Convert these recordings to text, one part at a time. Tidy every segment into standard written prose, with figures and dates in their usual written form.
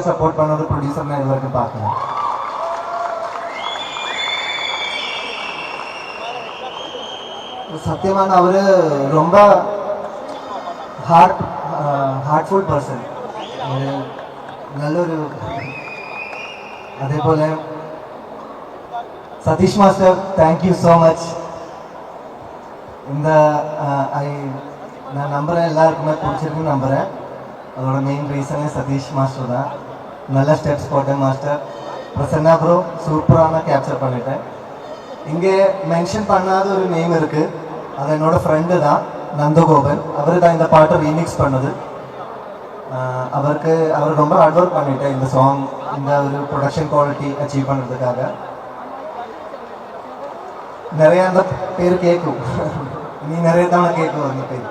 Support பண்ணது producer நான் இது வரைக்கும் பார்க்கல. சத்தியமான அவர் ரொம்ப ஹார்ட்ஃபுல் பர்சன், ஒரு நல்லொரு. அதே போல Sathish master, thank you so much. இந்த நான் நம்புகிறேன் எல்லாருக்குமே பிடிச்சிருக்குன்னு நம்புகிறேன். அதோட மெயின் ரீசனே சதீஷ் மாஸ்டர் தான். நல்ல ஸ்டெப்ஸ் போட்டேன் மாஸ்டர். பிரசன்னா ப்ரோ சூப்பரான கேப்சர் பண்ணிட்டேன். இங்கே மென்ஷன் பண்ணாத ஒரு நேம் இருக்குது, அது என்னோட ஃப்ரெண்டு தான், நந்தகோபன். அவர் தான் இந்த பாட்டை ரீமிக்ஸ் பண்ணது. அவர் ரொம்ப ஹார்ட் ஒர்க் பண்ணிட்டேன் இந்த சாங், இந்த ஒரு ப்ரொடக்ஷன் குவாலிட்டி அச்சீவ் பண்ணுறதுக்காக. நிறைய அந்த பேர் கேட்கும், நீ நிறைய தவணை கேட்கும் அந்த பேர்.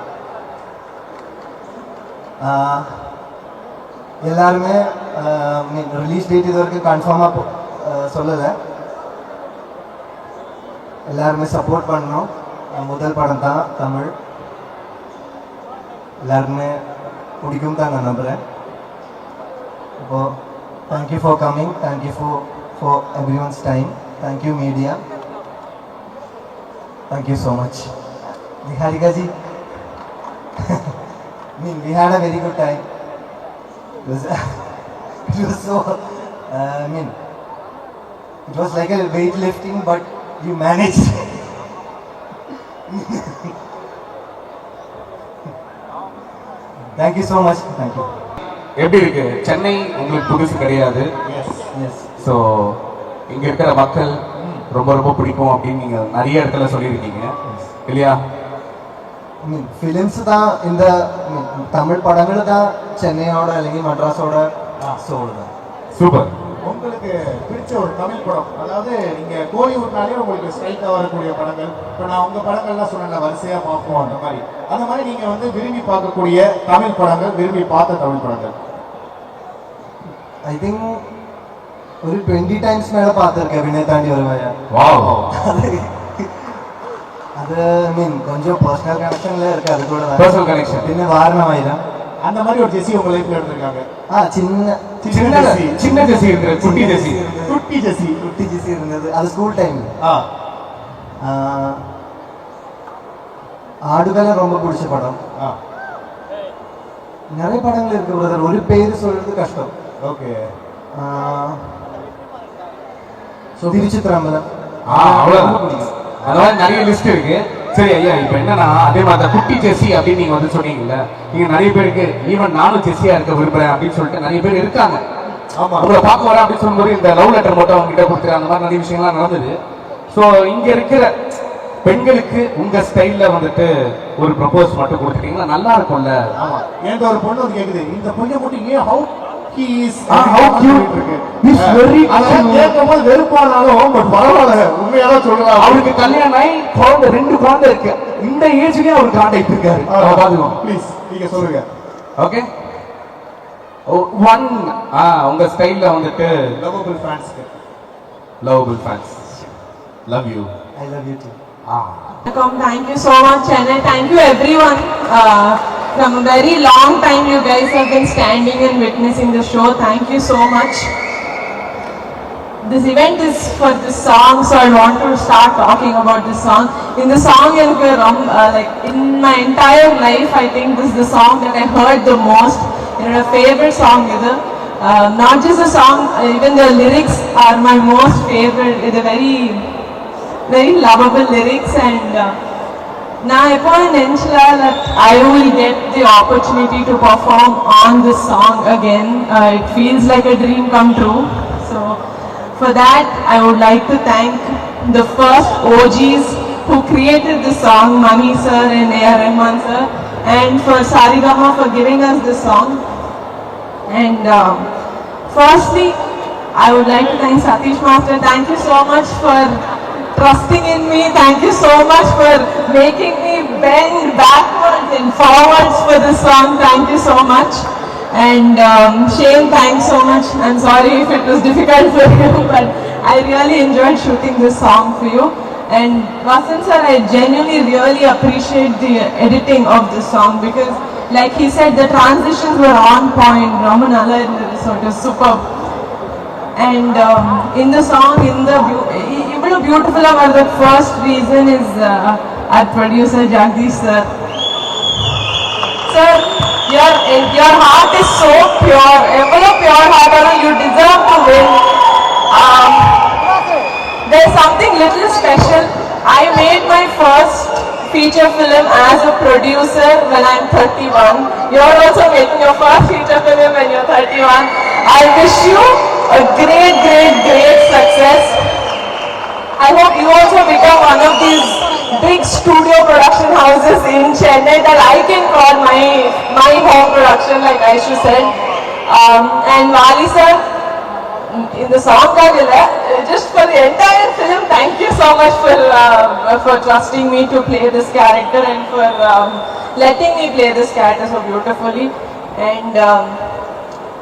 எல்லாருமே ரிலீஸ் டேட் இது வரைக்கும் கன்ஃபார்மாக சொல்லலை. எல்லாருமே சப்போர்ட் பண்ணணும். முதல் படம் தான் தமிழ், எல்லாருமே பிடிக்கும் தான் நான் நம்புகிறேன். இப்போது thank you for coming, thank you for every once time, thank you media, thank you so much. Niharika ji, we had a very good time. It was so, it was like a weightlifting, but you managed. Thank you so much. Thank you. எப்படி இருக்கு? சென்னை உங்களுக்கு புதுசு கிடையாது. So இங்கே இருக்கிற மக்கள் ரொம்ப ரொம்ப பிடிக்கும் அப்படின்னு நீங்கள் நிறைய இடத்துல சொல்லியிருக்கீங்க இல்லையா? ஃபிலிம்ஸ் தான், இந்த தமிழ் படங்கள் தான் சென்னையோட അല്ലെങ്കിൽ மட்ராஸோட சோல் தான். சூப்பர். உங்களுக்கு பிடிச்ச ஒரு தமிழ் படம், அதாவது நீங்கள் கோலிவுட்னாலே உங்களுக்கு ஸ்ட்ரைட்டாக வரக்கூடிய படங்கள், இப்போ நான் உங்கள் படங்கள்லாம் சொன்ன வரிசையாக பார்ப்போம், அந்த மாதிரி நீங்கள் வந்து விரும்பி பார்க்கக்கூடிய தமிழ் படங்கள், விரும்பி பார்த்த தமிழ் படங்கள்? ஐ திங்க் ஒரு 20 times மேலே பார்த்துருக்கேன் வினய் தாண்டி வருவாயா. அது கொஞ்சம் பர்சனல் கனெக்ஷன்ல இருக்கு, அது கூட பர்சனல் கனெக்ஷன். பின்ன வாரணமாயிரம் அந்த மாதிரி ஒரு ஜெஸி உங்க லைஃப்ல இருந்திருக்காங்க? சின்ன ஜெஸி இருந்தது, குட்டி ஜெஸி இருந்தது. அது ஸ்கூல் டைம். ஆடுகளை ரொம்ப பிடிச்ச படம். நிறைய படங்கள் இருக்கு பிரதர், ஒரு பேர் சொல்றது கஷ்டம். ஓகே. திருச்சித்திரம்பலம், அவ்வளவுதான். அந்த மாதிரி நிறைய லிஸ்ட் இருக்கு. சரி ஐயா, இப்ப என்னன்னா அதே மாதிரி குட்டி ஜெஸி அப்படின்னு நீங்க வந்து சொன்னீங்கல்ல, நீங்க நிறைய பேருக்கு ஈவன் நானும் ஜெஸியா இருக்க விரும்புறேன் அப்படின்னு சொல்லிட்டு நிறைய பேர் இருக்காங்க. உங்களை பார்க்க வரேன் அப்படின்னு சொல்லும்போது இந்த லவ் லெட்டர் மட்டும் அவங்க கிட்ட கொடுத்துரு, அந்த மாதிரி நிறைய விஷயங்கள்லாம் நடந்தது. ஸோ இங்க இருக்கிற பெண்களுக்கு உங்க ஸ்டைல்ல வந்துட்டு ஒரு ப்ரப்போஸ் மட்டும் கொடுத்துட்டீங்கன்னா நல்லா இருக்கும்ல. ஆமா, என்கிட்ட ஒரு பொண்ணு வந்து கேக்குது, இந்த பொண்ணை மட்டும் ஏன் how he is how cute இருக்கு, he's very கேட்கும்போது வெறுப்பானாலும் பட் பரவாயில்ல, உண்மையாதான் சொல்லலாம். அவருக்கு கல்யாணம் ஆகி குழந்தை, 2 குழந்தை இருக்கு. இந்த ஏஜ்லயே அவர் காண்டாக்ட் இருக்காரு. பாத்துக்கோங்க ப்ளீஸ், நீங்க சொல்லுங்க. ஓகே. ஒன் உங்க ஸ்டைல்ல வந்துட்டு lovable fans, love you. I love you too. Thank you so much, and thank you everyone. From a very long time you guys have been standing and witnessing the show. Thank you so much. This event is for this song, so I want to start talking about this song. In the song, like in my entire life, I think this is the song that I heard the most. It's a favorite song. Not just the song, even the lyrics are my most favorite. It's a very, very lovable lyrics, and now upon Enchila that I will get the opportunity to perform on this song again. It feels like a dream come true. So for that I would like to thank the first OGs who created the song, Mani sir and A.R. Rahman sir, and for Saregama for giving us this song. And firstly I would like to thank Satish Master. Thank you so much for trusting in me. Thank you so much for making me bend backwards and forwards for this song. Thank you so much. And Shane, thanks so much. I'm sorry if it was difficult for you, but I really enjoyed shooting this song for you. And Vasan sir, I genuinely really appreciate the editing of this song, because like he said, the transitions were on point. Ramanala in the resort was superb. And in the song, even beautiful about the first reason is our producer Jagdish sir. Sir, your heart is so pure. Evlo pure heart, you deserve to win. There's something little special. I made my first feature film as a producer when I'm 31. You're also making your first feature film when you're 31. I wish you a great, great, great success. I hope you also become one of these big studio production houses in Chennai that I can call my home production, like Aishu said. And Wali sir, in the song, just for the entire film, thank you so much for trusting me to play this character and for letting me play this character so beautifully. And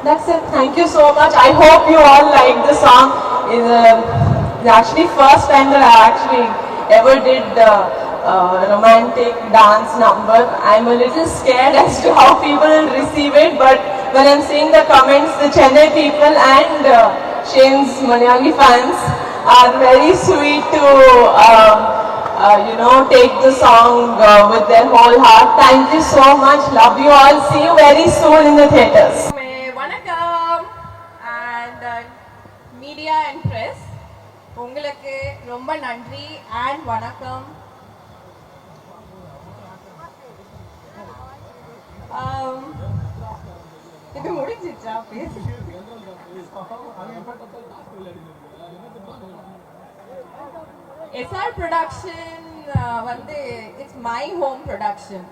that's it. Thank you so much. I hope you all like the song. It's actually first time that I actually ever did romantic dance number. I'm a little scared as to how people will receive it, but when I'm seeing the comments, the Chennai people and Shane's Malayali fans are very sweet to take the song with their whole heart. Thank you so much. Love you all. See you very soon in the theatres. வணக்கம் and media and press, உங்களுக்கு ரொம்ப நன்றி and வணக்கம். இது முடிஞ்சிச்சா பேச? SR production வந்து it's my home production.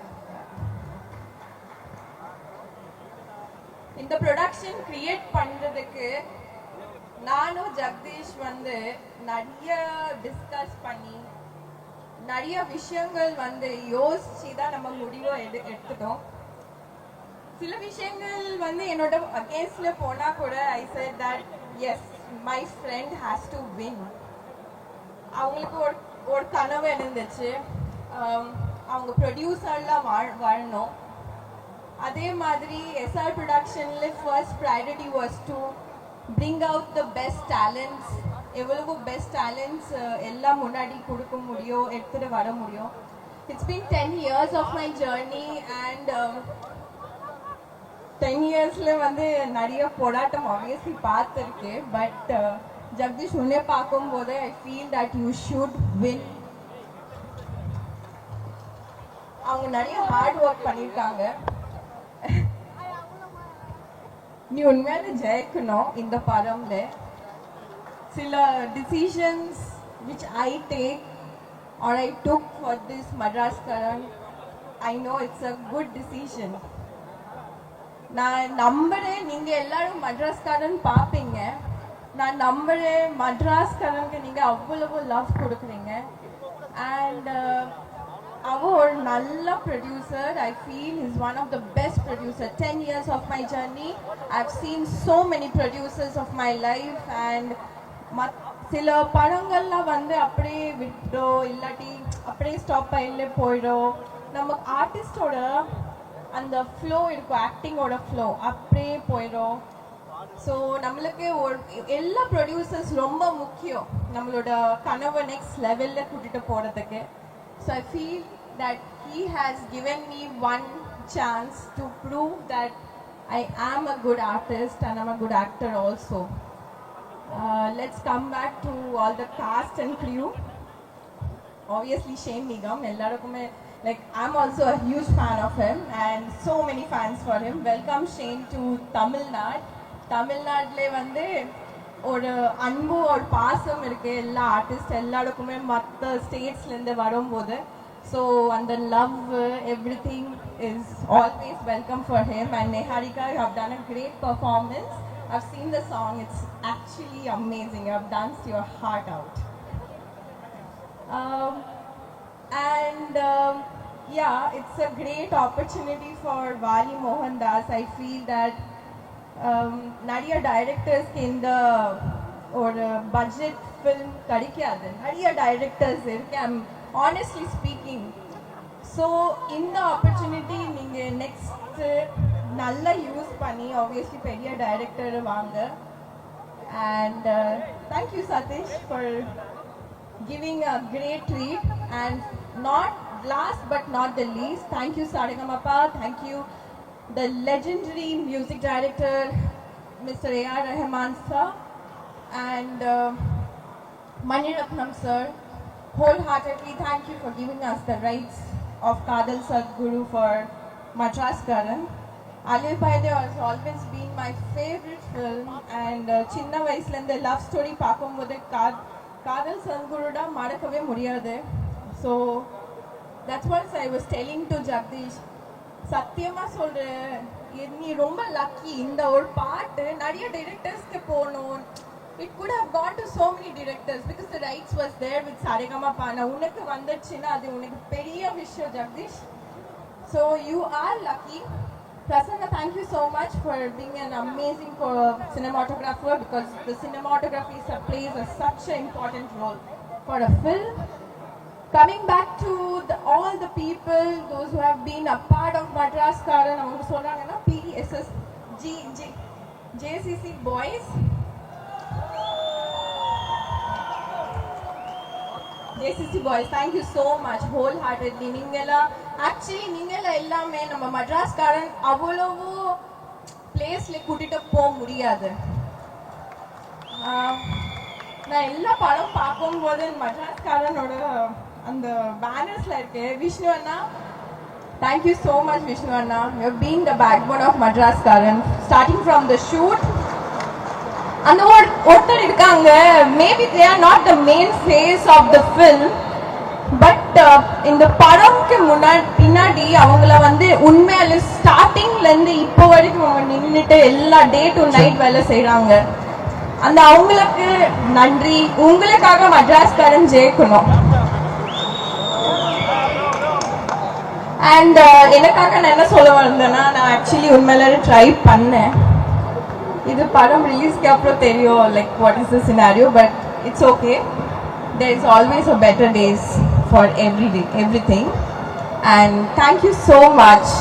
இந்த ப்ரொடக்ஷன் கிரியேட் பண்றதுக்கு நானும் ஜெகதீஷ் வந்து நிறைய டிஸ்கஸ் பண்ணி நிறைய விஷயங்கள் வந்து யோசிச்சு தான் நம்ம முடிவை எடுத்துட்டோம். சில விஷயங்கள் வந்து என்னோட அகேன்ஸ்ட்ல போனா கூட I said that as my friend has to win. அவங்களுக்கு ஒரு கனவு இருந்துச்சு, அவங்க ப்ரொடியூசர்லாம் வாழணும். அதே மாதிரி எஸ்ஆர் ப்ரொடக்ஷன்ல first priority was to bring out the best talents. எவ்வளவு பெஸ்ட் டேலண்ட்ஸ் எல்லாம் முன்னாடி கொடுக்க முடியும், எடுத்துட்டு வர முடியும். It's been 10 years of my journey and 10 yearsல வந்து நிறைய போராட்டம் ஆப்வியஸ்லி பார்த்துருக்கு. பட் ஜெகதீஷ் உன்னை பார்க்கும்போது I feel that you should win. அவங்க நிறைய ஹார்ட் ஒர்க் பண்ணியிருக்காங்க. நீ உண்மையில ஜெயிக்கணும் இந்த படம்ல. சில decisions which I take or I took for this Madras Karan, I know it's a good decision. நான் நம்புறேன் நீங்க எல்லாரும் மட்ராஸ் காரன் பார்ப்பீங்க. நான் நம்புறேன் மட்ராஸ் காரனுக்கு நீங்க அவ்வளவு லவ் கொடுக்குறீங்க. அண்ட் அவன் ஒரு நல்ல producer. I feel is one of the best producer. 10 years of my journey, I've seen so many producers of my life. And சில படங்கள்லாம் வந்து அப்படியே விட்டோம், இல்லாட்டி அப்படியே ஸ்டாப் ஆயில போயிடும். நம்ம ஆர்டிஸ்டோட அந்த ஃப்ளோ இருக்கும், ஆக்டிங்கோட ஃப்ளோ அப்படியே போயிடும். ஸோ நம்மளுக்கு எல்லா ப்ரொடியூசர்ஸ் ரொம்ப முக்கியம் நம்மளோட கனவை நெக்ஸ்ட் லெவலில் கூட்டிகிட்டு போகிறதுக்கு. So I feel that he has given me one chance to prove that I am a good artist and I'm a good actor also. Let's come back to all the cast and crew. Obviously Shane Nigam, ellarukume, like I'm also a huge fan of him and so many fans for him. Welcome Shane to Tamil Nadu. Tamil Nadule vande ஒரு அன்பு ஒரு பாசம் இருக்கு எல்லா artist எல்லாருக்குமே மற்ற ஸ்டேட்ஸ்ல இருந்து வரும்போது. ஸோ அந்த love everything is always welcome for him. And Niharika, you have done a great performance. I've seen the song, it's actually amazing. You have danced your heart out. Yeah, it's a great opportunity for Vali Mohan Das. I feel that நிறைய டைரக்டர்ஸ்க்கு இந்த ஒரு budget film கிடைக்காது. நிறைய directors இருக்கு, I'm honestly speaking. So இந்த opportunity நீங்கள் next நல்லா use பண்ணி ஆப்வியஸ்லி பெரிய டைரக்டர் வாங்க. And thank you Satish for giving a great treat. And not last but not the least, thank you Saregamapa, thank you the legendary music director Mr. A.R. Rahman sir and Mani Ratnam sir. Wholeheartedly thank you for giving us the rights of Kadal Sadhguru for Madras Karan. Alif Bhaide has always been my favorite film, and chinna vayasla indha love story paakumbodhu Kadal Sadhguru da madakave mudiyadhu. So that's what I was telling to Jagdish. Satyama solra நீ ரொம்ப lucky. இந்த ஒரு பாட்டு நிறைய டைரக்டர்ஸ்க்கு போகணும். It could have gone to so many directors because the rights was there with Saregama. உனக்கு வந்துச்சுன்னா அது உனக்கு பெரிய விஷயம் Jagdish. So you are lucky. Prasanna, thank you so much for being an amazing cinematographer, because the cinematography plays such an important role for a film. Coming back to all the people, those who have been a part of Madras Karan, அவங்க சொல்றாங்கன்னா PSS JCC boys. JCC boys, thank you so much wholeheartedly. நீங்களா எல்லாமே நம்ம மட்ராஸ் காரன் அவ்வளவு பிளேஸ்ல கூட்டிட்டு போக முடியாது. நான் எல்லா படம் பார்க்கும்போது மட்ராஸ் காரனோட அந்த பேனர்ஸ்ல இருக்கு. விஷ்ணு அண்ணா, thank you so much Vishnu Anna. You have been the backbone of Madras Karan starting from the shoot. அந்த ஒருத்தர் இருக்காங்க, maybe they are not the main face of the film, but இந்த படம்க்கு பின்னாடி அவங்கள வந்து உண்மையில ஸ்டார்டிங்ல இருந்து இப்போ வரைக்கும் அவங்க நின்னுட்டு எல்லா டே டு நைட் வேலை செய்யறாங்க. அந்த அவங்களுக்கு நன்றி. உங்களுக்காக மட்ராஸ் காரன் ஜெயிக்கணும். அண்ட் எனக்காக நான் என்ன சொல்ல வந்தேன்னா, நான் ஆக்சுவலி உண்மையில ட்ரை பண்ணேன். இது படம் ரிலீஸ்க்கு அப்புறம் தெரியும் like what is the scenario, but it's okay. There is always a better days for everything. And thank you so much.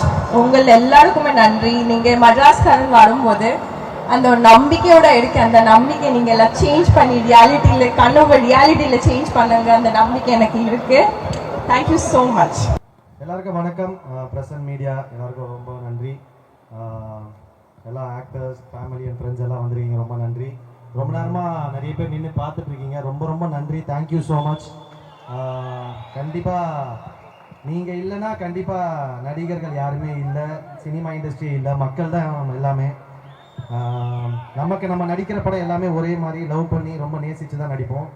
உங்கள் எல்லாருக்குமே நன்றி. நீங்கள் மட்ராஸ் காரன் வரும்போது அந்த ஒரு நம்பிக்கையோட இருக்கு. அந்த நம்பிக்கை நீங்கள் எல்லாம் சேஞ்ச் பண்ணி ரியாலிட்டியில் கண்ணோட ரியாலிட்டியில் சேஞ்ச் பண்ணுங்க. அந்த நம்பிக்கை எனக்கு இருக்கு. Thank you so much. எல்லாருக்கும் வணக்கம். பிரசன்ட் மீடியா எல்லாருக்கும் ரொம்ப நன்றி. எல்லா ஆக்டர்ஸ், ஃபேமிலி அண்ட் ஃப்ரெண்ட்ஸ் எல்லாம் வந்துருக்கீங்க, ரொம்ப நன்றி. ரொம்ப நேரமாக நிறைய பேர் நின்று பார்த்துட்டு இருக்கீங்க, ரொம்ப ரொம்ப நன்றி. Thank you so much. கண்டிப்பாக நீங்கள் இல்லைன்னா கண்டிப்பாக நடிகர்கள் யாருமே இல்லை, சினிமா இண்டஸ்ட்ரி இல்லை, மக்கள் தான் எல்லாமே. நமக்கு நம்ம நடிக்கிற படம் எல்லாமே ஒரே மாதிரி லவ் பண்ணி ரொம்ப நேசித்து தான் நடிப்போம்.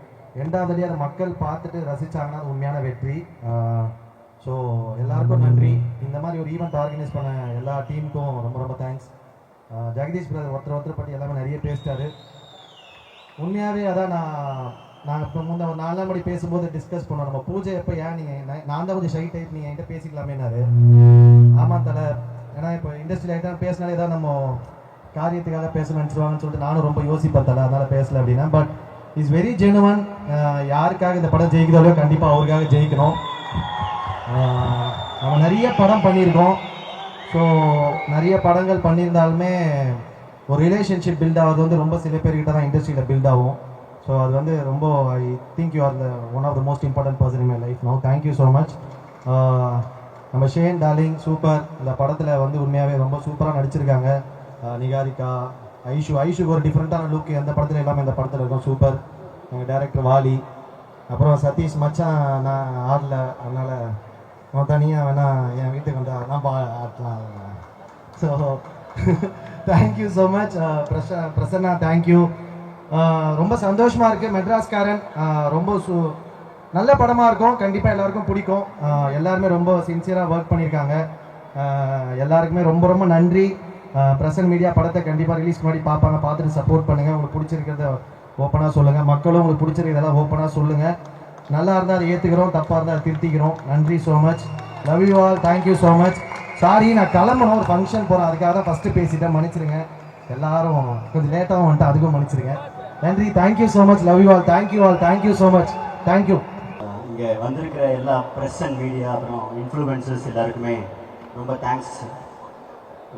ரெண்டாவது அதை மக்கள் பார்த்துட்டு ரசித்தாங்கன்னா அது உண்மையான வெற்றி. ஸோ எல்லாருக்கும் நன்றி. இந்த மாதிரி ஒரு ஈவெண்ட் ஆர்கனைஸ் பண்ண எல்லா டீமுக்கும் ரொம்ப ரொம்ப தேங்க்ஸ். ஜெகதீஷ் பிரதர் ஒருத்தர் பற்றி எல்லாமே நிறைய பேசிட்டாரு. உண்மையாகவே அதான் நாங்கள் இப்போ முன்ன ஒரு 4 மணி பேசும்போது டிஸ்கஸ் பண்ணோம், நம்ம பூஜை எப்போ ஏன் நீங்கள் நான் தான் கொஞ்சம் ஷை டைப், நீங்கள் என்கிட்ட பேசிக்கலாமேனாரு. ஆமாம் தலை, ஏன்னா இப்போ இண்டஸ்ட்ரியில் எதாவது பேசினாலே ஏதாவது நம்ம காரியத்துக்காக பேச நினச்சிருவாங்கன்னு சொல்லிட்டு நானும் ரொம்ப யோசிப்பேன் தலை, அதனால் பேசலை அப்படின்னா. But is very genuine. யாருக்காக இந்த படம் ஜெயிக்கிறதோ கண்டிப்பாக அவருக்காக ஜெயிக்கணும். நம்ம நிறைய படம் பண்ணியிருக்கோம். ஸோ நிறைய படங்கள் பண்ணியிருந்தாலுமே ஒரு ரிலேஷன்ஷிப் பில்ட் ஆகிறது வந்து ரொம்ப சில பேர்கிட்ட தான் இண்டஸ்ட்ரியில் பில்ட் ஆகும். ஸோ அது வந்து ரொம்ப I think you are the one of the most important person in my life no. Thank you so much. நம்ம ஷேன் டார்லிங் சூப்பர். இந்த படத்தில் வந்து உண்மையாகவே ரொம்ப சூப்பராக நடிச்சிருக்காங்க. நிகாரிகா, ஐஷுக்கு ஒரு டிஃப்ரெண்ட்டான லுக் எந்த படத்தில் எல்லாமே இந்த படத்தில் இருக்கும். சூப்பர். எங்கள் டேரக்டர் வாலி, அப்புறம் சதீஷ் மச்சான் நான் ஆடல, அதனால் தனியாக வேணா என் வீட்டுக்கு வந்து அதெல்லாம் ஆடலாம். So thank you so much. Prasanna thank you. ரொம்ப சந்தோஷமாக இருக்குது. மெட்ராஸ் காரன் ரொம்ப நல்ல படமாக இருக்கும், கண்டிப்பாக எல்லாருக்கும் பிடிக்கும். எல்லாருமே ரொம்ப சின்சியராக ஒர்க் பண்ணியிருக்காங்க. எல்லாருக்குமே ரொம்ப ரொம்ப நன்றி. பிரசன்ட் மீடியா படத்தை கண்டிப்பாக ரிலீஸ் பண்ணி பார்ப்பாங்க, பார்த்துட்டு சப்போர்ட் பண்ணுங்கள். உங்களுக்கு பிடிச்சிருக்கிறத ஓப்பனாக சொல்லுங்கள், மக்களும் உங்களுக்கு பிடிச்சிருக்கிறதெல்லாம் ஓப்பனாக சொல்லுங்கள். நல்லா இருந்தால் அதை ஏற்றுக்கிறோம், தப்பாக இருந்தால் அதை திருத்திக்கிறோம். நன்றி so much. Love you all. Thank you so much. Sorry, நான் கிளம்பணும், ஒரு ஃபங்க்ஷன் போகிறேன், அதுக்காக தான் ஃபஸ்ட்டு பேசிட்டேன், மன்னிச்சிருங்க. எல்லாரும் கொஞ்சம் லேட்டாகவும் வந்துட்டு அதுக்கும் மன்னிச்சிருங்க. நன்றி. Thank you so much. Love you all. Thank you all. Thank you so much. Thank you. இங்கே வந்திருக்கிற எல்லா ப்ரெஸ் அண்ட் மீடியா அப்புறம் இன்ஃப்ளூயன்சர்ஸ் எல்லாருக்குமே ரொம்ப தேங்க்ஸ்.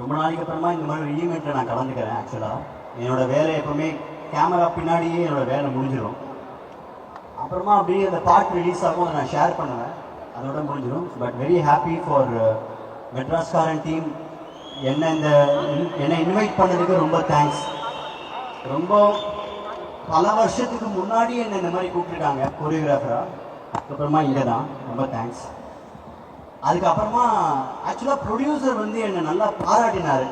ரொம்ப நாளைக்கு அப்புறமா இந்த மாதிரி ஒரு ஈவெண்ட்டில் நான் கலந்துக்கிறேன். ஆக்சுவலாக என்னோடய வேலை எப்போவுமே கேமரா பின்னாடியே என்னோடய வேலை முடிஞ்சிடும். அப்புறமா அப்படியே அந்த பாட்டு ரிலீஸ் ஆகும், அதை நான் ஷேர் பண்ணுவேன், அதோட முடிஞ்சிடும். But very happy for மெட்ராஸ்காரன் team. என்னை இன்வைட் பண்ணதுக்கு ரொம்ப தேங்க்ஸ். ரொம்ப பல வருஷத்துக்கு முன்னாடி என்னை இந்த மாதிரி கூப்பிட்டுருக்காங்க கோரியோகிராஃபராக. அதுக்கப்புறமா இங்கே தான் ரொம்ப தேங்க்ஸ். அதுக்கப்புறமா ஆக்சுவலாக ப்ரொடியூசர் வந்து என்னை நல்லா பாராட்டினார்.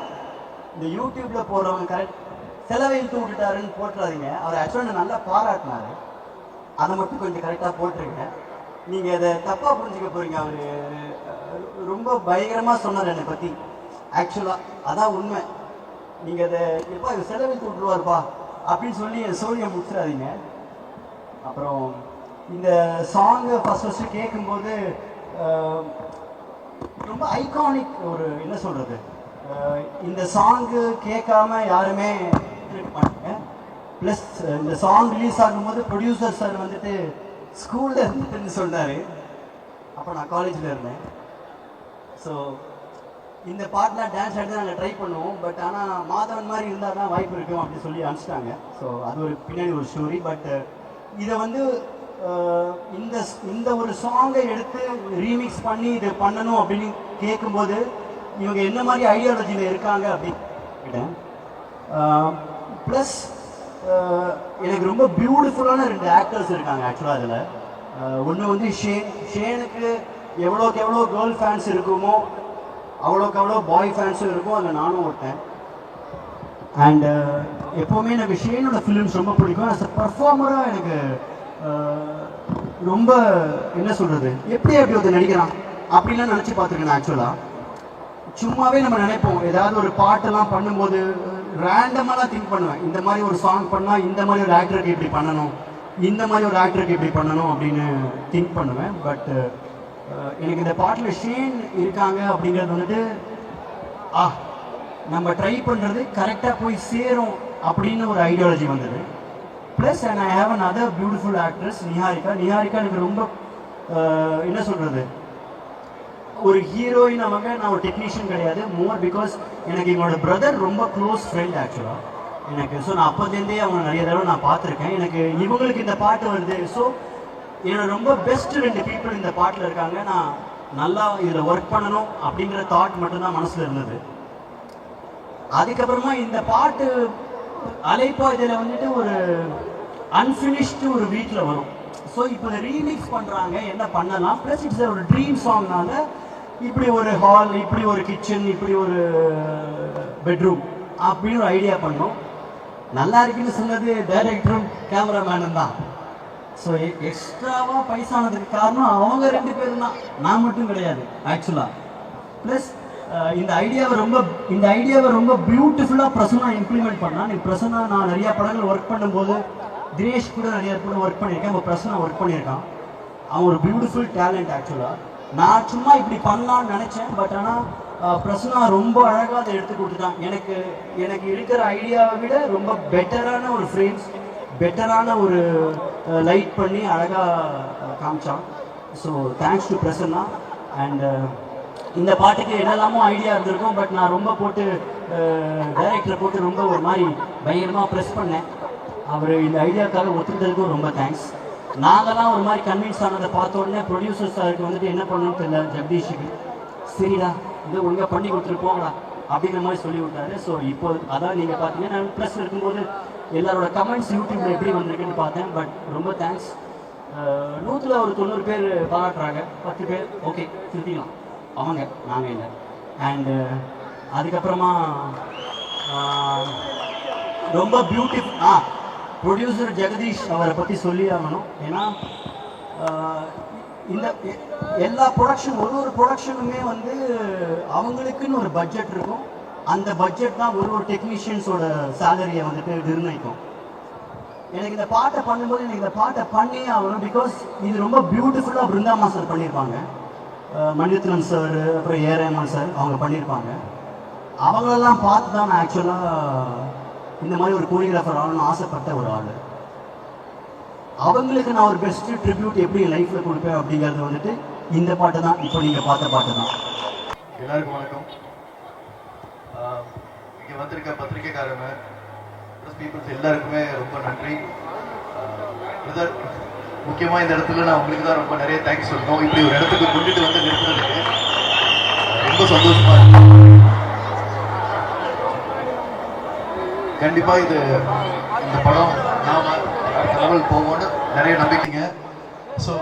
இந்த யூடியூப்பில் போடுறவங்க கரெக்ட் செலவை இழுத்து விட்டுட்டாருன்னு போட்டுறாதீங்க, அவர் ஆக்சுவலாக என்னை நல்லா பாராட்டினார். அதை மட்டும் கொஞ்சம் கரெக்டாக போட்டிருக்கேன். நீங்கள் அதை தப்பாக புரிஞ்சுக்க போகிறீங்க. அவர் ரொம்ப பயங்கரமாக சொன்னார் என்னை பற்றி. ஆக்சுவலாக அதான் உண்மை. நீங்கள் அதை எப்பா இவர் செலவிழ்த்து விட்டுருவார்ப்பா அப்படின்னு சொல்லி என் சோழியை முடிச்சிடாதீங்க. அப்புறம் இந்த சாங்கை ஃபஸ்ட்டு கேட்கும்போது ரொம்ப ஐகானிக், ஒரு என்ன சொல்கிறது, இந்த சாங்கு கேட்காம யாருமே இருக்க மாட்டாங்க. ப்ளஸ் இந்த சாங் ரிலீஸ் ஆகும்போது ப்ரொடியூசர் சார் வந்துட்டு ஸ்கூலில் இருந்துட்டுன்னு சொன்னார். அப்போ நான் காலேஜில் இருந்தேன். ஸோ இந்த பாட்டெலாம் டான்ஸ் ஆடி நாங்கள் ட்ரை பண்ணுவோம். பட் ஆனால் மாதவன் மாதிரி இருந்தால் தான் வாய்ப்பு இருக்கும் அப்படின்னு சொல்லி அனுப்பிச்சிட்டாங்க. ஸோ அது ஒரு பின்னாடி ஒரு ஸ்டோரி. பட் இதை வந்து இந்த ஒரு சாங்கை எடுத்து ரீமிக்ஸ் பண்ணி இதை பண்ணணும் அப்படின்னு கேட்கும்போது இவங்க என்ன மாதிரி ஐடியாலஜியில் இருக்காங்க அப்படின்னு. ப்ளஸ் எனக்கு ரொம்ப பியூட்டிஃபுல்லான 2 ஆக்டர்ஸ் இருக்காங்க ஆக்சுவலாக அதில். ஒன்று வந்து ஷேனுக்கு எவ்வளோக்கு எவ்வளோ கேர்ள் ஃபேன்ஸ் இருக்குமோ அவ்வளோக்கு அவ்வளோ பாய் ஃபேன்ஸும் இருக்கும், அதில் நானும் ஒருத்தன். அண்டு எப்போவுமே எனக்கு ஷேனோட ஃபிலிம்ஸ் ரொம்ப பிடிக்கும். அஸ் அ பர்ஃபார்மராக எனக்கு ரொம்ப என்ன சொல்கிறது, எப்படி ஒருத்தர் நடிக்கிறான் அப்படின்லாம் நினச்சி பார்த்துருக்கேன். ஆக்சுவலாக சும்மாவே நம்ம நினைப்போம், ஏதாவது ஒரு பாட்டெல்லாம் பண்ணும்போது ரேண்டமாக திங்க் பண்ணுவேன், இந்த மாதிரி ஒரு சாங் பண்ணால் இந்த மாதிரி ஒரு ஆக்டருக்கு இப்படி பண்ணணும், இந்த மாதிரி ஒரு ஆக்டருக்கு இப்படி பண்ணணும் அப்படின்னு திங்க் பண்ணுவேன். பட் எனக்கு இந்த பாட்டில் ஷேன் இருக்காங்க அப்படிங்கிறது வந்துட்டு நம்ம ட்ரை பண்ணுறது கரெக்டாக போய் சேரும் அப்படின்னு ஒரு ஐடியாலஜி வந்தது. Plus and I have an other beautiful actress Niharika எனக்கு ரொம்ப என்ன சொல்கிறது, ஒரு ஹீரோயின் அவங்க. நான் ஒரு டெக்னீஷியன் கிடையாது, மோர் பிகாஸ் எனக்கு எங்களோட பிரதர் ரொம்ப க்ளோஸ் ஃப்ரெண்ட் ஆக்சுவலாக எனக்கு. ஸோ நான் அப்போதுலேருந்தே அவங்க நிறைய தடவை நான் பார்த்துருக்கேன். எனக்கு இவங்களுக்கு இந்த பாட்டு வருது, ஸோ என்னோட ரொம்ப பெஸ்ட் 2 பீப்புள் இந்த பாட்டில் இருக்காங்க. நான் நல்லா இதில் ஒர்க் பண்ணணும் அப்படிங்கிற தாட் மட்டும்தான் மனசில் இருந்தது. அதுக்கப்புறமா இந்த பாட்டு அலைப்பா இதில் வந்துட்டு ஒரு அன்ஃபினிஷ்டு ஒரு வீட்டில் வரும். ஸோ இப்போ இதை ரீமிக்ஸ் பண்ணுறாங்க, என்ன பண்ணலாம். ப்ளஸ் இட்ஸ் ஒரு ட்ரீம் சாங்னால இப்படி ஒரு ஹால், இப்படி ஒரு கிச்சன், இப்படி ஒரு பெட்ரூம் அப்படின்னு ஒரு ஐடியா பண்ணோம். நல்லா இருக்குன்னு சொன்னது டைரக்டரும் கேமராமேனும் தான். ஸோ எக்ஸ்ட்ராவாக பைசானதுக்கு காரணம் அவங்க 2 பேரும் தான், நான் மட்டும் கிடையாது ஆக்சுவலாக. ப்ளஸ் இந்த ஐடியாவை ரொம்ப பியூட்டிஃபுல்லாக பிரசன்னா இம்ப்ளிமெண்ட் பண்ணால். நீ பிரசன்னா நான் நிறையா படங்கள் ஒர்க் பண்ணும்போது தினேஷ் கூட நிறைய படம் ஒர்க் பண்ணியிருக்கேன், இப்போ பிரசன்னா ஒர்க் பண்ணியிருக்கான். அவன் ஒரு பியூட்டிஃபுல் டேலண்ட் ஆக்சுவலாக. நான் சும்மா இப்படி பண்ணலான்னு நினச்சேன், பட் ஆனால் பிரசன்னா ரொம்ப அழகாக அதை எடுத்து கொடுத்துட்டான். எனக்கு இருக்கிற ஐடியாவை விட ரொம்ப பெட்டரான ஒரு ஃப்ரேம்ஸ், பெட்டரான ஒரு லைட் பண்ணி அழகாக காமிச்சான். So thanks to Prasanna. And இந்த பாட்டுக்கு என்னெல்லாமோ ஐடியா இருந்திருக்கும், பட் நான் ரொம்ப போட்டு டைரக்டரை போட்டு ரொம்ப ஒரு மாதிரி பயங்கரமாக ப்ரெஸ் பண்ணேன். அவர் இந்த ஐடியாவுக்காக ஒத்துக்கிட்டதுக்கும் ரொம்ப தேங்க்ஸ். நாங்கள்லாம் ஒரு மாதிரி கன்வின்ஸ் ஆனதை பார்த்த உடனே ப்ரொடியூசர் சாருக்கு வந்துட்டு என்ன பண்ணணும்னு தெரியல, ஜெகதீஷுக்கு சரிடா இது ஒழுங்காக பண்ணி கொடுத்துருப்போங்களா அப்படிங்கிற மாதிரி சொல்லி விட்டாரு. ஸோ இப்போ அதான் நீங்கள் பார்த்தீங்கன்னா நான் ப்ரெஸ் இருக்கும்போது எல்லாரோட கமெண்ட்ஸ் யூடியூப்பில் எப்படி வந்திருக்குன்னு பார்த்தேன். பட் ரொம்ப தேங்க்ஸ். 100ல் ஒரு 90 பேர் பாராட்டுறாங்க, 10 பேர் ஓகே திருத்திக்கலாம், அவங்க நாங்கள் இல்லை. அண்டு அதுக்கப்புறமா ரொம்ப பியூட்டிஃபுல் ப்ரொடியூசர் ஜெகதீஷ் அவரை பற்றி சொல்லி ஆகணும். ஏன்னா இந்த எல்லா ப்ரொடக்ஷன் ஒரு ப்ரொடக்ஷனுமே வந்து அவங்களுக்குன்னு ஒரு பட்ஜெட் இருக்கும். அந்த பட்ஜெட் தான் ஒரு டெக்னீஷியன்ஸோட சேலரியை வந்துட்டு நிர்ணயிக்கும். எனக்கு இந்த பாட்டை பண்ணும்போது எனக்கு இந்த பாட்டை பண்ணியே ஆகணும். பிகாஸ் இது ரொம்ப பியூட்டிஃபுல்லாக பிருந்தாமா சார் பண்ணியிருப்பாங்க, மணிரத்னம் சார், அப்புறம் ஏரேமான் சார் அவங்க பண்ணியிருப்பாங்க. அவங்களெல்லாம் பார்த்து தான் நான் ஆக்சுவலாக இந்த மாதிரி ஒரு கோரியோகிராஃபர் ஆகணும்னு ஆசைப்பட்ட ஒரு ஆள். அவங்களுக்கு நான் ஒரு பெஸ்ட்டு ட்ரிபியூட் எப்படி லைஃப்பில் கொடுப்பேன் அப்படிங்கிறது வந்துட்டு இந்த பாட்டு தான், இப்போ நீங்கள் பார்த்த பாட்டு தான். எல்லாருக்கும் வணக்கம். இங்கே வந்திருக்க பத்திரிக்கைக்காரங்க ப்ரெஸ் பீப்புள்ஸ் எல்லாருக்குமே ரொம்ப நன்றி. பிரதர், முக்கியமாக இந்த இடத்துல நான் உங்களுக்கு தான் ரொம்ப நிறைய தேங்க்ஸ் சொல்லணும். இப்படி ஒரு இடத்துக்கு கொண்டுட்டு வந்து நிறுத்துறதுக்கு ரொம்ப சந்தோஷமா இருக்கு. கண்டிப்பாக இந்த படம் நாம அடுத்த லெவல் போவோம்னு நிறைய நம்பிக்கைங்க. ஸோ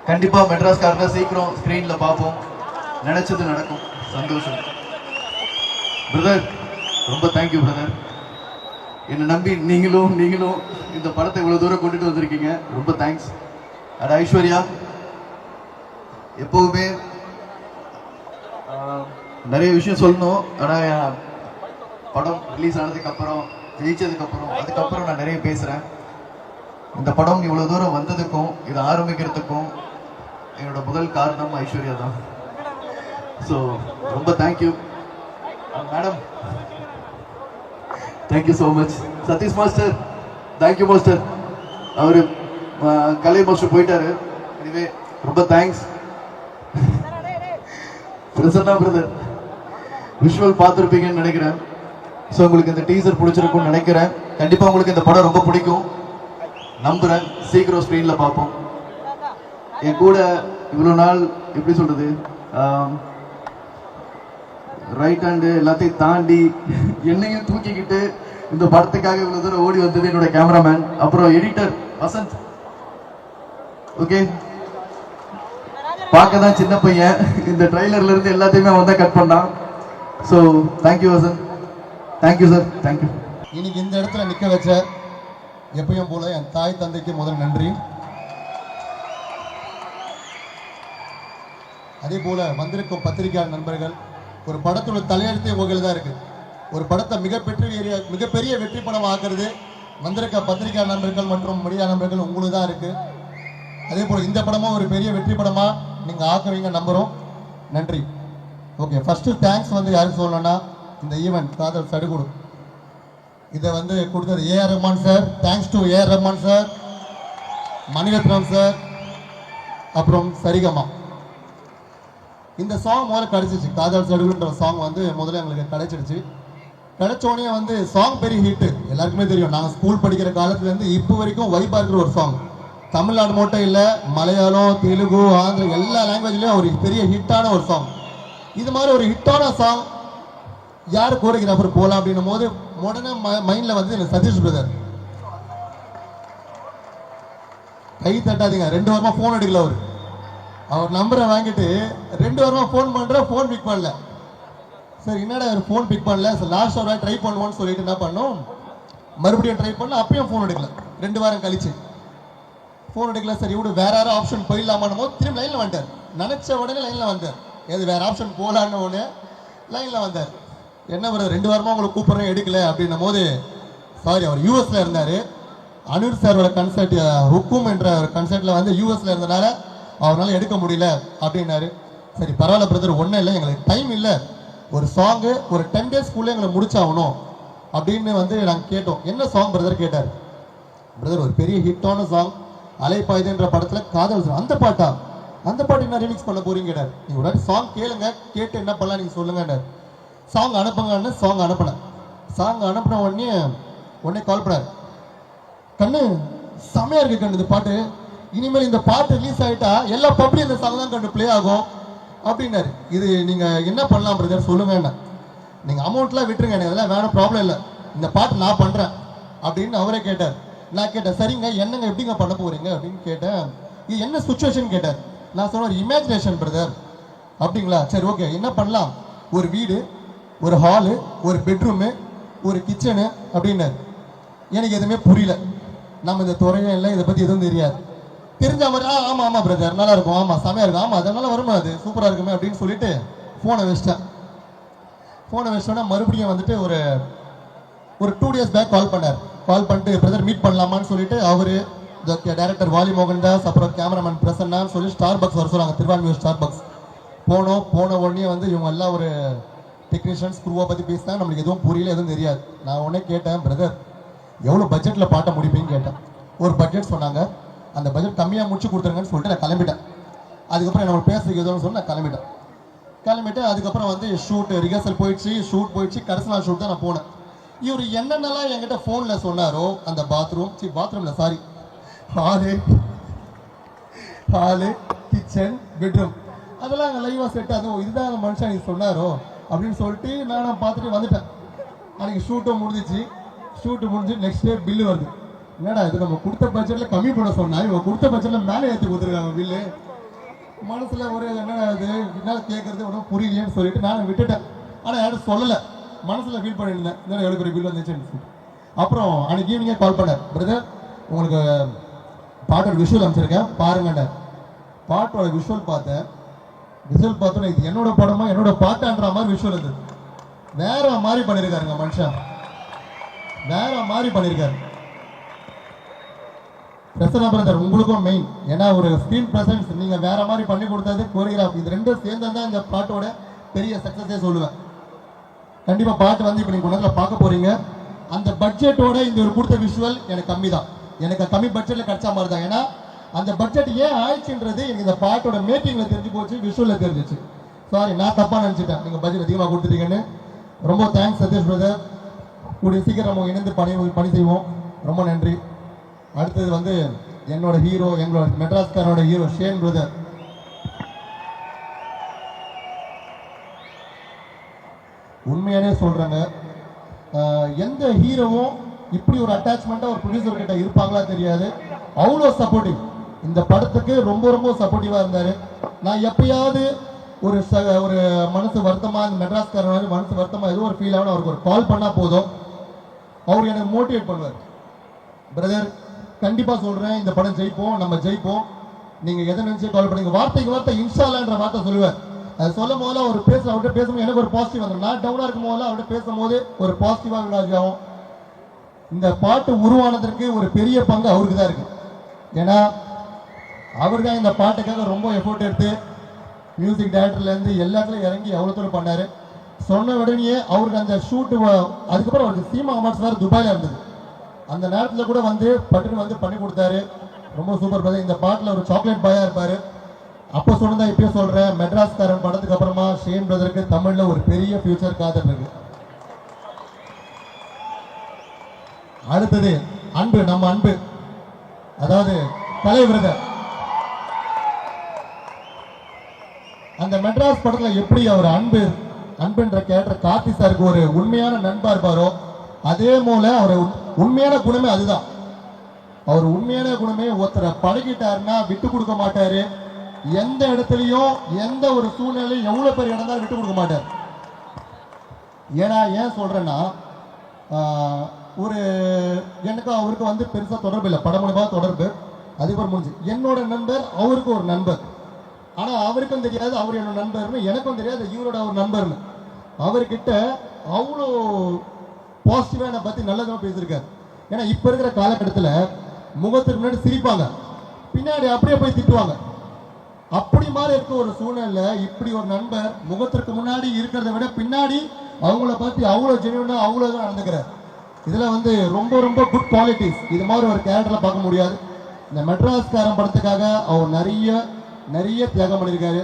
கண்டிப்பாக மெட்ராஸ்காரங்க சீக்கிரம் ஸ்க்ரீனில் பார்ப்போம். நினைச்சது நடக்கும். சந்தோஷம் பிரதர், ரொம்ப தேங்க்யூ பிரதர். என்னை நம்பி நீங்களும் இந்த படத்தை இவ்வளோ தூரம் கொண்டுட்டு வந்திருக்கீங்க. ரொம்ப தேங்க்ஸ். அண்ட் ஐஸ்வர்யா, எப்போவுமே நிறைய விஷயம் சொல்லணும். ஆனால் படம் ரிலீஸ் ஆனதுக்கப்புறம் ஜெயிச்சதுக்கப்புறம் அதுக்கப்புறம் நான் நிறைய பேசுகிறேன். இந்த படம் இவ்வளோ தூரம் வந்ததுக்கும் இதை ஆரம்பிக்கிறதுக்கும் என்னோட முதல் காரணம் ஐஸ்வர்யா தான். ஸோ ரொம்ப thank you madam. Thank you so much. Sathish master, thank you master. அவர் கலை மாஸ்டர் போயிட்டாரு. இதுவே ரொம்ப தேங்க்ஸ். பிரசன்னா பிரதர், விஷுவல் பார்த்துருப்பீங்கன்னு நினைக்கிறேன். ஸோ உங்களுக்கு இந்த டீசர் பிடிச்சிருக்கும்னு நினைக்கிறேன். கண்டிப்பாக உங்களுக்கு இந்த படம் ரொம்ப பிடிக்கும் நம்புகிறேன். சீக்கிரம் ஸ்க்ரீனில் பார்ப்போம். என் கூட இவ்வளோ நாள் எப்படி சொல்கிறது, ரைட் ஹேண்டு எல்லாத்தையும் தாண்டி என்னையும் தூக்கிக்கிட்டு இந்த படத்துக்காக இவ்வளோ தூரம் ஓடி வந்தது என்னோட கேமராமேன், அப்புறம் எடிட்டர் வசந்த். ஓகே, பார்க்க தான் சின்ன பையன், இந்த ட்ரைலர்ல இருந்து எல்லாத்தையுமே அவன் தான் கட் பண்ணான். So thank you Vasanth, thank you sir, thank you. இன்னைக்கு இந்த இடத்துல நிற்க வச்ச எப்பயும் போல என் தாய் தந்தைக்கு முதல் நன்றி. அதே போல வந்திருக்கும் பத்திரிகையாளர் நண்பர்கள், ஒரு படத்தோட தலையெழுத்தே உங்களில் தான் இருக்கு. ஒரு படத்தை மிகப்பெரிய வெற்றி படம் ஆக்குறது வந்திருக்க பத்திரிகையாளர் நண்பர்கள் மற்றும் மீடியா நண்பர்கள் உங்களுக்கு தான் இருக்கு. அதே போல இந்த படமும் ஒரு பெரிய வெற்றி படமா நீங்க ஆக்குவீங்க நம்புறோம். நன்றி. ஓகே, ஃபர்ஸ்ட் தேங்க்ஸ் யாருக்கு சொல்லணும்னா இந்த ஈவெண்ட் காதல் சடுகுடு இதை கொடுத்தது AR Rahman sir. Thanks to AR Rahman sir, Maniratnam sir, அப்புறம் சரிகமா. இந்த சாங் முதல்ல கிடைச்சிச்சு. காதல் சடுகுன்ற சாங் முதல்ல எங்களுக்கு கிடைச்சிடுச்சு. கிடைச்சோடனே சாங் பெரிய ஹிட்டு, எல்லாருக்குமே தெரியும். நாங்கள் ஸ்கூல் படிக்கிற காலத்துலேருந்து இப்போ வரைக்கும் வைபா இருக்கிற ஒரு சாங். தமிழ்நாடு மட்டும் இல்லை, மலையாளம், தெலுங்கு, ஆந்திரா எல்லா லாங்குவேஜ்லேயும் ஒரு பெரிய ஹிட்டான ஒரு சாங். இது மாதிரி ஒரு ஹிட்டான சாங் யார் கோரியோகிராஃபர் போகலாம் அப்படின்னும் போது உடனே மைண்டில் எனக்கு சதீஷ் பிரதர். கை தட்டாதீங்க, 2 வாரமாக ஃபோன் எடுக்கல. அவர் நம்பரை வாங்கிட்டு 2 வாரமாக ஃபோன் பண்ணுற, ஃபோன் பிக் பண்ணல. சார் என்னடா அவர் ஃபோன் பிக் பண்ணல சார், லாஸ்ட் ஹவராக ட்ரை பண்ணுவோன்னு சொல்லிட்டு என்ன பண்ணோம், மறுபடியும் ட்ரை பண்ண, அப்பயும் ஃபோன் எடுக்கல. 2 வாரம் கழிச்சு ஃபோன் எடுக்கல. சார் இவ்வளோ வேற யாரும் ஆப்ஷன் போயிடலாமான்னு போது திரும்பி லைனில் வந்தார். நினச்ச உடனே லைனில் வந்தார். எது வேற ஆப்ஷன் போகலான்னு ஒன்று லைனில் வந்தார். என்ன ஒரு 2 வாரமாக உங்களை கூப்பிட்றேன் எடுக்கல அப்படின்னும் போது, சாரி அவர் யூஎஸ்ல இருந்தார். அனிருத் சாரோட கன்சர்ட் ஹுக்கும் என்ற கன்சர்ட்டில் யூஎஸ்ல இருந்தனால அவரால் எடுக்க முடியல அப்படின்னாரு. சரி பரவாயில்ல பிரதர், ஒன்றும் இல்லை, எங்களுக்கு டைம் இல்லை, ஒரு சாங்கு ஒரு 10 டேஸ்க்குள்ளே எங்களை முடிச்சாகணும் அப்படின்னு நாங்கள் கேட்டோம். என்ன சாங் பிரதர் கேட்டார். பிரதர் ஒரு பெரிய ஹிட்டான சாங் அலைப்பாயுதுன்ற படத்தில் காதல் சாங், அந்த பாட்டா, அந்த பாட்டு என்ன ரிமிக்ஸ் பண்ண போறீங்க கேட்டார். நீங்கள் ஒரு சாங் கேளுங்க, கேட்டு என்ன பண்ணலாம் நீங்கள் சொல்லுங்கன்னார். சாங் அனுப்புங்கன்னு சாங் அனுப்பினேன். சாங் அனுப்பின உடனே கால் பண்ணார். கண்ணு செமையா இருக்கு கண்ணு இந்த பாட்டு, இனிமேல் இந்த பாட்டு ரிலீஸ் ஆகிட்டா எல்லா பப்ளியும் இந்த சாங் தான் கண்டு ப்ளே ஆகும் அப்படின்னாரு. இது நீங்கள் என்ன பண்ணலாம் பிரதர் சொல்லுங்கண்ணா. நீங்கள் அமௌண்ட்லாம் விட்டுருங்க, எனக்கு அதெல்லாம் வேணும், ப்ராப்ளம் இல்லை, இந்த பாட்டு நான் பண்ணுறேன் அப்படின்னு அவரே கேட்டார். நான் கேட்டேன் சரிங்க என்னங்க எப்படிங்க பண்ண போகிறீங்க அப்படின்னு கேட்டேன். இது என்ன சுச்சுவேஷன் கேட்டார். நான் சொன்னேன் இமேஜினேஷன் பிரதர். அப்படிங்களா, சரி ஓகே என்ன பண்ணலாம், ஒரு வீடு, ஒரு ஹாலு, ஒரு பெட்ரூமு, ஒரு கிச்சனு அப்படின்னாரு. எனக்கு எதுவுமே புரியல, நம்ம இந்த துறையும் இல்லை, இதை பற்றி எதுவும் தெரியாது. தெரிஞ்ச மாதிரி ஆமாம் ஆமாம் பிரதர் நல்லா இருக்கும், ஆமாம் செமையாக இருக்கும், ஆமாம் அதனால வருமா அது சூப்பராக இருக்குமே அப்படின்னு சொல்லிட்டு ஃபோனை வச்சிட்டேன். ஃபோனை வச்சிட்டோன்னா மறுபடியும் ஒரு 2 டேஸ் பேக் கால் பண்ணார். கால் பண்ணிட்டு பிரதர் மீட் பண்ணலாமான்னு சொல்லிட்டு அவர் டைரக்டர் வாலி மோகன் தாஸ், அப்புறம் கேமராமேன் பிரசன்னான்னு சொல்லி ஸ்டார் பக்ஸ் வர சொன்னாங்க, திருவான்மியூர் ஸ்டார் பக்ஸ். போன உடனே இவங்க எல்லாம் ஒரு டெக்னீஷியன்ஸ் குரூவை பற்றி பேசினா நம்மளுக்கு எதுவும் புரியல, எதுவும் தெரியாது. நான் உடனே கேட்டேன் பிரதர் எவ்வளோ பட்ஜெட்டில் பாட்ட முடிப்பீங்கன்னு கேட்டேன். ஒரு பட்ஜெட் சொன்னாங்க, அந்த பட்ஜெட் கம்மியாக முடிச்சு கொடுத்துருங்கன்னு சொல்லிட்டு நான் கிளம்பிட்டேன். அதுக்கப்புறம் நம்ம பேசுறதுக்கு எதுவும் சொல்லி நான் கிளம்பிட்டேன். கிளம்பிட்டு அதுக்கப்புறம் வந்து ஷூட் ரிஹர்சல் போயிடுச்சு, ஷூட் போயிடுச்சு, கடைசி நாள் ஷூட் தான் நான் போனேன். இவர் என்னென்னலாம் என்கிட்ட ஃபோனில் சொன்னாரோ அந்த பாத்ரூமில் சாரி ஹாலு கிச்சன் பெட்ரூம் அதெல்லாம் அங்கே லைவாக செட் ஆகும். இதுதான் அந்த மனுஷன் இது சொன்னாரோ அப்படின்னு சொல்லிட்டு நானும் பார்த்துட்டு வந்துட்டேன். அன்றைக்கி ஷூட்டும் முடிஞ்சு நெக்ஸ்ட் டே பில்லு வருது. என்னடா இது நம்ம கொடுத்த பட்ஜெட்டில் கம்மி பண்ண சொன்னால் இவங்க கொடுத்த பட்ஜெட்டில் மேலே ஏற்றி கொடுத்துருக்காங்க பில்லு. மனசில் ஒரு என்னடா இது என்னால் கேட்குறது ஒன்றும் புரியலையேன்னு சொல்லிட்டு நான் விட்டுட்டேன். ஆனால் யாரும் சொல்லலை, மனசில் ஃபீல் பண்ணியிருந்தேன் என்னடா எவ்வளோ பெரிய பில் வந்துச்சுன்னு. அப்புறம் அன்றைக்கி ஈவினிங்கே கால் பண்ணேன், பிரதர் உங்களுக்கு பாட்டோட விஷுவல் அமைச்சிருக்கேன் பாருங்கண்ட. பாட்டோட விஷுவல் பார்த்தோன்னே இது என்னோட படமா என்னோட பாட்டான்ற மாதிரி விஷுவல் இருந்தது. வேற மாதிரி பண்ணியிருக்காருங்க மனுஷன், வேற மாதிரி பண்ணியிருக்காரு. பிரசன்னா பிரதர் உங்களுக்கும் மெயின், ஏன்னா ஒரு ஸ்க்ரீன் பிரசன்ஸ் நீங்க வேற மாதிரி பண்ணி கொடுத்தது, கோரியோகிராஃப், இது ரெண்டும் சேர்ந்து தான் இந்த பாட்டோட பெரிய சக்சஸே சொல்லுவேன். கண்டிப்பா பாட்டு வந்து இப்போ நீங்க நேரத்தில் பார்க்க போறீங்க. அந்த பட்ஜெட்டோட இந்த ஒரு கொடுத்த விஷுவல் எனக்கு கம்மி தான், எனக்கு கம்மி பட்ஜெட்ல கிடைச்ச மாதிரி தான். ஏன்னா அந்த பட்ஜெட் ஏன் ஆயிடுச்சுன்றது எனக்கு இந்த பாட்டோட மேக்கிங்ல தெரிஞ்சு போச்சு, விஷுவல்ல தெரிஞ்சிச்சு. சாரி நான் தப்பா நினைச்சிட்டேன் நீங்க பட்ஜெட் அதிகமாக கொடுத்துட்டீங்கன்னு. ரொம்ப தேங்க்ஸ் சதீஷ் பிரதர், கூடிய சீக்கிரம் நம்ம இணைந்து பணி செய்வோம். ரொம்ப நன்றி. அடுத்தது வந்து என்னோட ஹீரோ, எங்களோட மெட்ராஸ்காரோட ஹீரோ ஷேன் பிரதர். உண்மையானே சொல்றாங்க, எந்த ஹீரோவும் இப்படி ஒரு அட்டாச்மெண்ட்டாக ஒரு ப்ரொடியூசர் கிட்ட இருப்பாங்களா தெரியாது. அவ்வளோ சப்போர்ட்டிவ், இந்த படத்துக்கு ரொம்ப ரொம்ப சப்போர்ட்டிவாக இருந்தார். நான் எப்பயாவது ஒரு மனசு வருத்தமாக, இந்த மெட்ராஸ்காரன் மனசு வருத்தமாக ஏதோ ஒரு ஃபீல் ஆகணும், அவருக்கு ஒரு கால் பண்ணால் போதும், அவர் எனக்கு மோட்டிவேட் பண்ணுவார். பிரதர் கண்டிப்பாக சொல்கிறேன், இந்த படம் ஜெயிப்போம், நம்ம ஜெயிப்போம், நீங்கள் எதை நினச்சி கால் பண்ணுங்க, வார்த்தைக்கு வார்த்தை இன்ஷால்லான்ற வார்த்தை சொல்லுவார். அது சொல்லும் போதெல்லாம் அவர் அவர்கிட்ட பேசும்போது எனக்கு ஒரு பாசிட்டிவ் வந்துடும். நான் டவுனாக இருக்கும் போதெல்லாம் அவர்கிட்ட பேசும்போது ஒரு பாசிட்டிவாக விளாஜ் ஆகும். இந்த பாட்டு உருவானதற்கு ஒரு பெரிய பங்கு அவருக்கு தான் இருக்கு. ஏன்னா அவர் தான் இந்த பாட்டுக்காக ரொம்ப எஃபோர்ட் எடுத்து மியூசிக் டைரக்டர்லேருந்து எல்லாத்துலையும் இறங்கி அவ்வளோ தூரம் பண்ணார். சொன்ன உடனே அவருக்கு அந்த ஷூட்டு, அதுக்கப்புறம் அவருக்கு சீமா அவார்ட்ஸ் வேறு துபாயில் இருந்தது, அந்த நேரத்தில் கூட வந்து பட்டுன்னு வந்து பண்ணி கொடுத்தாரு. ரொம்ப சூப்பர் பிரதர். இந்த பாட்டில் ஒரு சாக்லேட் பாயாக இருப்பார். அப்போ சொன்னதா இப்பயே சொல்கிறேன், மெட்ராஸ்காரன் படத்துக்கு அப்புறமா ஷேன் பிரதருக்கு தமிழில் ஒரு பெரிய ஃபியூச்சர் காத்துட்டு இருக்கு. அடுத்தது அன்பு, நம்ம அன்பு, அதாவது கலை பிரதர். அந்த மெட்ராஸ் படத்துல எப்படி அவர் அன்புன்ற கேரக்டர் கார்த்தி சாருக்கு ஒரு உண்மையான நண்பா இருப்பாரோ, அதே போல அவர் உண்மையான குணமே அதுதான். அவர் உண்மையான குணமே ஒருத்தரை பழகிட்டாருன்னா விட்டு கொடுக்க மாட்டாரு. எந்த இடத்துலையும் எந்த ஒரு சூழ்நிலையும் எவ்வளவு பேர் இடந்தாலும் விட்டு கொடுக்க மாட்டார். ஏன்னா ஏன் சொல்றேன்னா, ஒரு எனக்கு அவருக்கு வந்து பெருசாக தொடர்பு இல்லை, படம் மூலமாக தொடர்பு, அதுக்கப்புறம் முடிஞ்சு. என்னோட நண்பர் அவருக்கு ஒரு நண்பர், ஆனால் அவருக்கும் தெரியாது அவர் என்னோட நண்பர்னு, எனக்கும் தெரியாது இவரோட ஒரு நண்பர்னு. அவர்கிட்ட அவ்வளோ பாசிட்டிவாக என்னை பற்றி நல்லதாக பேசியிருக்காரு. ஏன்னா இப்போ இருக்கிற காலகட்டத்தில் முகத்துக்கு முன்னாடி சிரிப்பாங்க, பின்னாடி அப்படியே போய் திட்டுவாங்க. அப்படி மாதிரி இருக்க ஒரு சூழ்நிலை இப்படி ஒரு நண்பர் முகத்திற்கு முன்னாடி இருக்கிறத விட பின்னாடி அவங்கள பற்றி அவ்வளோ ஜென்யூனா அவ்வளோ தான் நடந்துக்கிறார். இதில் வந்து ரொம்ப ரொம்ப குட் குவாலிட்டிஸ் இது மாதிரி ஒரு கேரக்டரில் பார்க்க முடியாது. இந்த மெட்ராஸ்காரன் படத்துக்காக அவர் நிறைய தியாகம் பண்ணியிருக்காரு,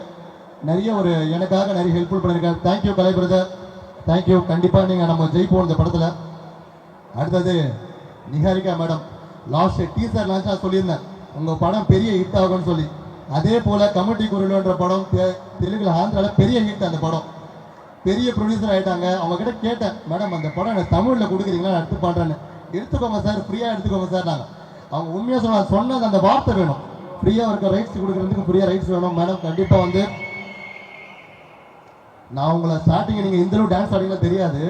நிறைய ஒரு எனக்காக நிறைய ஹெல்ப்ஃபுல் பண்ணியிருக்காரு. தேங்க்யூ கலை பிரதர், தேங்க்யூ. கண்டிப்பாக நீங்கள் நம்ம ஜெயிப்போம் இந்த படத்தில். அடுத்தது நிகாரிகா மேடம், லாஸ்ட் டீசர் லான்ச்சாக சொல்லியிருந்தேன் உங்கள் படம் பெரிய ஹிட் ஆகும்னு சொல்லி. அதே போல் கமிட்டி குரலுன்ற படம் தெலுங்குல ஆந்திராவில் பெரிய ஹிட். அந்த படம் பெரிய ப்ரொடியூசர் ஆகிட்டாங்க. அவங்க கிட்ட கேட்டேன், மேடம் அந்த படம் எனக்கு தமிழில் கொடுக்குறீங்களா, நான் எடுத்து பண்ணுறேன்னு. எடுத்துக்கோங்க சார், ஃப்ரீயாக எடுத்துக்கோங்க சார். நாங்கள் அவங்க உண்மையாக சொன்னது அந்த வார்த்தை வேணும், ஃப்ரீயாக இருக்க ரைட்ஸ் கொடுக்குறதுக்கு ஃப்ரீயாக ரைட்ஸ் வேணும் மேடம். கண்டிப்பாக வந்து நான் உங்களை ஸ்டார்டிங் நீங்கள் இந்த அளவு டான்ஸ் ஆடிங்களா தெரியாது,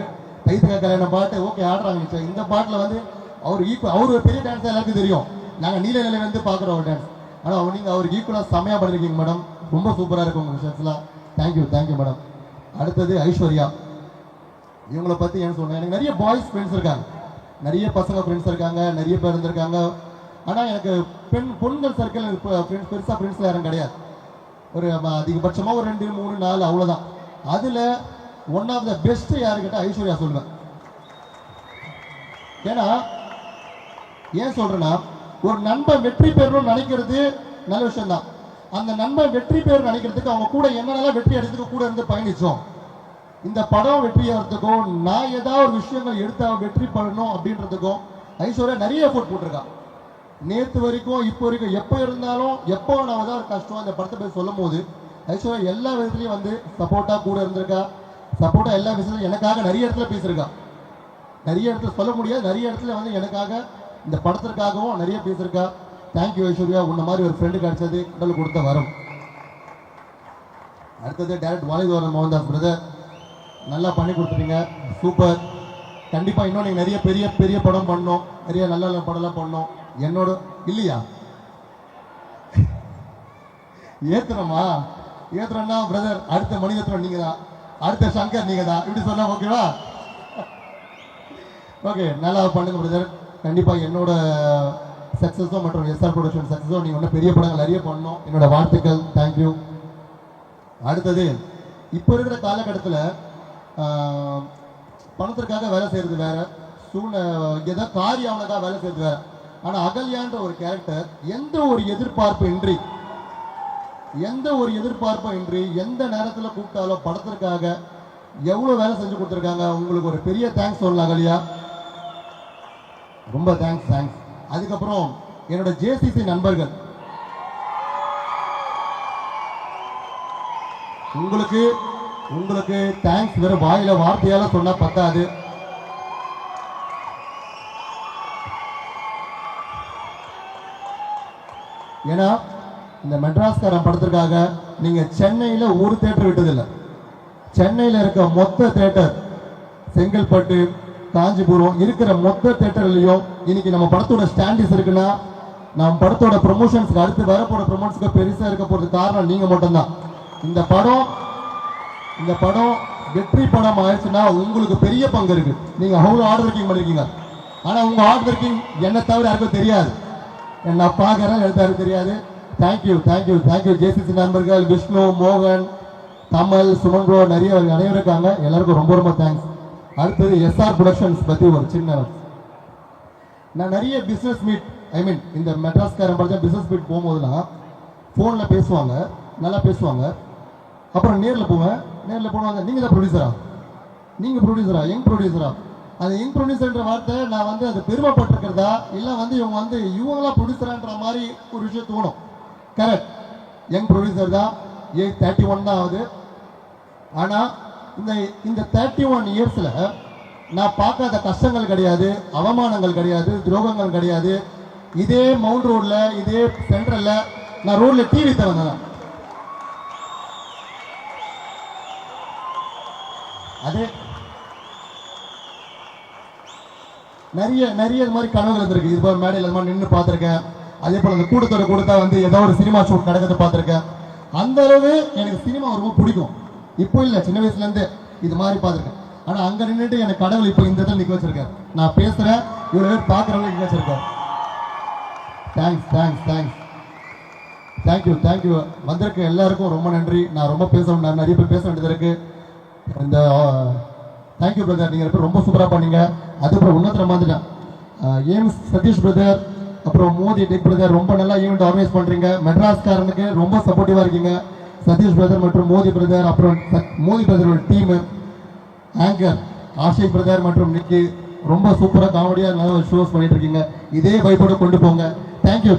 தைத்துக்க கல்யாணம் பாட்டு ஓகே ஆடுறாங்க. இந்த பாட்டில் வந்து அவர் ஒரு பெரிய டான்ஸ் எல்லாருக்கும் தெரியும். நாங்கள் நீல நிலை வந்து பார்க்குறோம் ஒரு டான்ஸ், ஆனால் நீங்கள் அவருக்கு ஈக்குவலாக செம்மையாக பண்ணியிருக்கீங்க மேடம். ரொம்ப சூப்பராக இருக்கும் உங்கள் விஷயத்துலாம். Thank you madam. அடுத்தது ஐஸ்வர்யா, இவங்களை பற்றி என்ன சொன்னேன், எனக்கு நிறைய பாய்ஸ் ஃப்ரெண்ட்ஸ் இருக்காங்க, நிறைய பசங்க ஃப்ரெண்ட்ஸ் இருக்காங்க, நிறைய பேர் இருந்திருக்காங்க. ஆனால் எனக்கு பொண்ணுங்கள் சர்க்கிள் ஃப்ரெண்ட்ஸ் பெருசாக ஃப்ரெண்ட்ஸில் யாரும் கிடையாது. ஒரு அதிகபட்சமாக ஒரு 2, 3, 4 அவ்வளோதான். அதில் ஒன் ஆஃப் த பெஸ்ட் யாரு கேட்டால் ஐஸ்வர்யா சொல்லுவேன். ஏன்னா ஏன் சொல்கிறேன்னா, ஒரு நண்பன் வெற்றி பெறணும்னு நினைக்கிறது நல்ல விஷயம் தான். அந்த நண்பன் வெற்றி பேர் நினைக்கிறதுக்கு அவங்க கூட என்னென்னலாம் வெற்றி அடைறதுக்கு கூட இருந்து பயணிச்சோம். இந்த படம் வெற்றியாகிறதுக்கும் நான் ஏதாவது ஒரு விஷயங்கள் எடுத்து வெற்றி பண்ணணும் அப்படின்றதுக்கும் ஐஸ்வர்யா நிறைய எஃபோர்ட் போட்டிருக்கா. நேற்று வரைக்கும் இப்போ வரைக்கும் எப்போ இருந்தாலும் எப்போ நான் ஏதாவது கஷ்டம் இந்த படத்தை போய் சொல்லும் போது ஐஸ்வர்யா எல்லா விதத்துலையும் வந்து சப்போர்ட்டாக கூட இருந்திருக்கா. சப்போர்ட்டாக எல்லா விஷயத்துலையும் எனக்காக நிறைய இடத்துல பேசியிருக்கா. நிறைய இடத்துல சொல்ல முடியாது, நிறைய இடத்துல வந்து எனக்காக இந்த படத்திற்காகவும் நிறைய பேசியிருக்கா. தேங்க்யூ ஐஸ்வர்யா, உன்ன மாதிரி ஒரு ஃப்ரெண்டு கிடைச்சது கடவுள் கொடுத்த வரும். அடுத்தது டைரக்ட் வாலிதோரன் மோகன்தாஸ் பிரதர், நல்லா பண்ணி கொடுத்துட்டீங்க, சூப்பர். கண்டிப்பாக இன்னும் நீங்கள் நிறைய பெரிய பெரிய படம் பண்ணணும், நிறைய நல்ல நல்ல படம்லாம் பண்ணணும். என்னோட இல்லையா ஏத்துறோமா? ஏத்துறோம்னா பிரதர் அடுத்த மணிரத்னம் நீங்கள் தான், அடுத்த சங்கர் நீங்கள் தான், இப்படி சொன்னா ஓகேவா? ஓகே, நல்லா பண்ணுங்க பிரதர். கண்டிப்பாக என்னோட சக்ஸஸும் மற்றும் எஸ்ஆர் ப்ரொடக்ஷன் சக்ஸஸும் நீங்கள் இன்னும் பெரிய படங்கள் நிறைய பண்ணணும், என்னோட வாழ்த்துக்கள். தேங்க்யூ. அடுத்தது இப்போ இருக்கிற காலகட்டத்தில் பணத்திற்காக வேலை செய்கிறது வேற, ஏதாவது காரியவனுக்காக வேலை செய்கிறது வேற. ஆனால் அகல்யான்ற ஒரு கேரக்டர் எந்த ஒரு எதிர்பார்ப்பும் இன்றி எந்த நேரத்தில் கூப்பிட்டாலும் படத்திற்காக எவ்வளோ வேலை செஞ்சு கொடுத்துருக்காங்க. உங்களுக்கு ஒரு பெரிய தேங்க்ஸ் சொல்லலாம் அகல்யா, ரொம்ப தேங்க்ஸ். அதுக்கப்புறம் என்னோட ஜேசிசி நண்பர்கள், உங்களுக்கு தேங்க்ஸ் வேற வாயில வார்த்தையால சொன்னா பத்தாது. ஏன்னா இந்த மெட்ராஸ்காரன் படத்திற்காக நீங்க சென்னையில ஒரு தேட்டர் விட்டதில்லை. சென்னையில இருக்க மொத்த தேட்டர், செங்கல்பட்டு, காஞ்சிபுரம் இருக்கிற மொத்த தேட்டர்லையும் இன்னைக்கு நம்ம படத்தோட ஸ்டாண்டிஸ் இருக்குன்னா நம்ம படத்தோட ப்ரொமோஷன்ஸ்க்கு அடுத்து வரப்போற ப்ரொமோஷன்ஸ்க்கு பெருசா இருக்க போறது காரணம் நீங்க மட்டும்தான். இந்த படம் வெற்றி படம் ஆயிடுச்சுன்னா உங்களுக்கு பெரிய பங்கு இருக்கு. நீங்க அவ்வளோ ஹார்ட் ஒர்க்கிங் பண்ணிருக்கீங்க. ஆனா உங்க ஹார்ட் ஒர்க்கிங் என்ன தவிர யாருக்கும் தெரியாது. என்ன பார்க்கறேன் யாருக்கும் தெரியாது. தேங்க்யூ ஜேசிசி நண்பர்கள், விஷ்ணு, மோகன், கமல், சுமன் ப்ரோ, நிறைய இருக்காங்க. எல்லாருக்கும் ரொம்ப ரொம்ப தேங்க்ஸ். அடுத்தது எஸ்ஆர் ப்ரொடக்ஷன்ஸ் பற்றி ஒரு சின்ன, நான் நிறைய பிஸ்னஸ் மீட், இந்த மெட்ராஸ்காரன் படத்தை பிஸ்னஸ் மீட் போகும்போதுலாம் ஃபோனில் பேசுவாங்க, நல்லா பேசுவாங்க. அப்புறம் நேரில் போனாங்க, நீங்கள் தான் ப்ரொடியூசரா, யங் ப்ரொடியூசரா. அந்த யங் ப்ரொடியூசர்ன்ற வார்த்தை நான் வந்து அது பெருமைப்பட்டிருக்கிறதா இல்லை வந்து இவங்களாம் ப்ரொடியூசரான்ற மாதிரி ஒரு விஷயம் தோணும். கரெக்ட், யங் ப்ரொடியூசர் தான், ஏஜ் 31 தான் ஆகுது. ஆனால் இந்த 31 இயர்ஸில் நான் பார்க்காத கஷ்டங்கள் கிடையாது, அவமானங்கள் கிடையாது, துரோகங்கள் கிடையாது. இதே மவுண்ட் ரோடில், இதே சென்ட்ரலில் நான் ரோடில் டிவி தரேன். அதே நிறைய இது மாதிரி கனவுகள் இருந்திருக்கு. இது போல மேடையில் மாதிரி நின்று பார்த்துருக்கேன். அதே போல் அந்த கூட்டத்தோட வந்து ஏதோ ஒரு சினிமா ஷூட் நடக்கிறத பார்த்துருக்கேன். அந்த அளவு எனக்கு சினிமா ரொம்ப பிடிக்கும். இப்போ இல்லை, சின்ன வயசுலேருந்து இது மாதிரி பார்த்துருக்கேன். ஆனால் அங்கே நின்றுட்டு எனக்கு கடவுள் இப்போ இந்த இடத்துல நிற்க வச்சிருக்கேன். நான் பேசுகிறேன், இவ்வளோ பேர் பார்க்குறவங்க நிற்க வச்சிருக்கேன். தேங்க்யூ. வந்திருக்க எல்லாருக்கும் ரொம்ப நன்றி. நான் ரொம்ப பேசணும், நிறைய பேர் பேச வேண்டியது இருக்கு. இந்த தேங்க்யூ பிரதர், நீங்கள் ரொம்ப சூப்பராக பண்ணீங்க. அதுக்கப்புறம் உன்னத்தில் வந்துட்டேன். ஏம்ஸ் சதீஷ் பிரதர், அப்புறம் மோதி டெக் பிரதர், ரொம்ப நல்லா ஈவெண்ட் ஆர்கனைஸ் பண்ணுறீங்க. மெட்ராஸ்காரனுக்கு ரொம்ப சப்போர்ட்டிவாக இருக்கீங்க. சதீஷ் பிரதர் மற்றும் மோதி பிரதர், அப்புறம் மோதி பிரதரோட டீமு, ஆங்கர் ஆஷிக் பிரதர் மற்றும் நிக்கி, ரொம்ப சூப்பராக காமெடியாக நல்லா ஷோஸ் பண்ணிட்டு இருக்கீங்க. இதே வைப்போட கொண்டு போங்க. தேங்க்யூ.